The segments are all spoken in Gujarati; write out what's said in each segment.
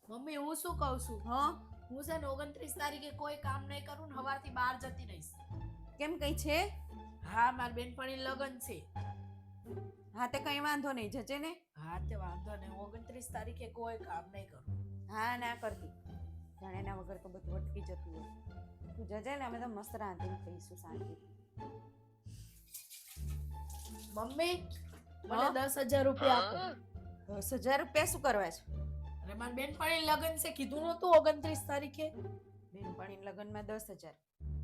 મમ્મી હું શું કહું છું હા હું છે ને 29 તારીખે કોઈ કામ નહીં કરું ને સવારથી બહાર જતી રહીશ. કેમ કઈ છે? હા મારી બેનપણી લગન છે. હા તે કઈ વાંધો નહીં, જજે ને. હા તે વાંધો નહીં, 29 તારીખે કોઈ કામ નહીં કરું. હા ના કરતી, જાણે એના વગર તો બધું અટકી જતું હોય. તું જજે ને, અમે તો મસ્ત રાંધીને ખાઈશું શાંતિથી. મમ્મી મને હા? 10,000 રૂપિયા આપો. 10,000 રૂપિયા શું કરવા છે? અરે મારી બેનપણી લગન છે, કીધું નતું 29 તારીખે. બેનપણી લગ્નમાં 10,000?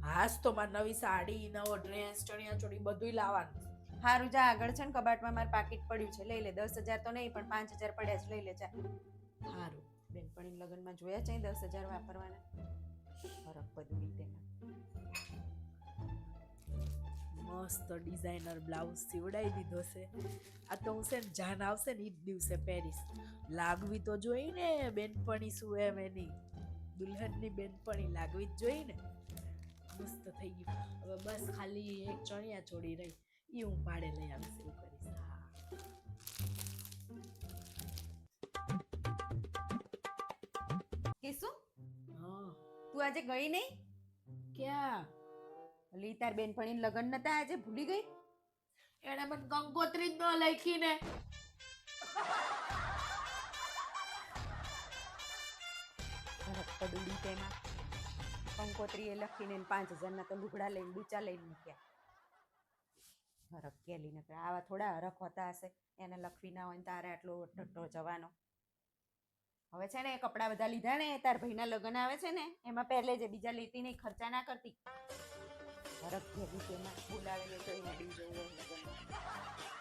હાસ તો મારી નવી સાડી, નવો ડ્રેસ, ચણિયા ચોળી બધુંય લાવવાનું. હારું જા, આગળ છે ને કબાટમાં મારું પાકીટ પડ્યું છે, લઈ લે. 10,000 તો નહીં પણ 5,000 પડ્યા છે, લઈ લે જા. સારું. બેનપણી લગ્નમાં જોયા છે 10,000 વાપરવાના? ફરક બધું તેમાં. મસ્ત ડિઝાઇનર બ્લાઉઝ સીવડાવી દીધો છે. આ તો હું છે ને જાન આવશે ને એ જ દિવસે પહેરીશ. લાગવી તો જોઈ ને બેનપણી શું એમ એની દુલ્હનની બેનપણી લાગવી જ જોઈ ને. મસ્ત થઈ ગયું. હવે બસ ખાલી એક ચણિયા ચોળી રહી, એ હું ભાડે લઈ આવીશ એવું કરીશ. હા કે શું? હા. તું આજે ગઈ નહીં? ક્યાં? ઓલી તાર બેનપણી લગ્ન નતા આજે, ભૂલી ગઈ? એને મને કંકોત્રી જ ન લખી ને. ફરક પડુડી તેમાં. કંકોત્રી એ લખીને 5,000 ના તો લુગડા લઈને ડૂચા લઈને મૂક્યા. ફરક કેલી ને આવા થોડા હરખ હોતા હશે, એને લખવી ના હોય ને તારે આટલો ટટ્ટો જવાનો. હવે છે ને એ કપડા બધા લીધા ને, તાર ભાઈના લગ્ન આવે છે ને એમાં પહેલે જે, બીજા લેતી નહીં, ખર્ચા ના કરતી. ફરક કેલી તેમાં બોલાવે ને તો એને ડી જવું હોય લગ્નમાં.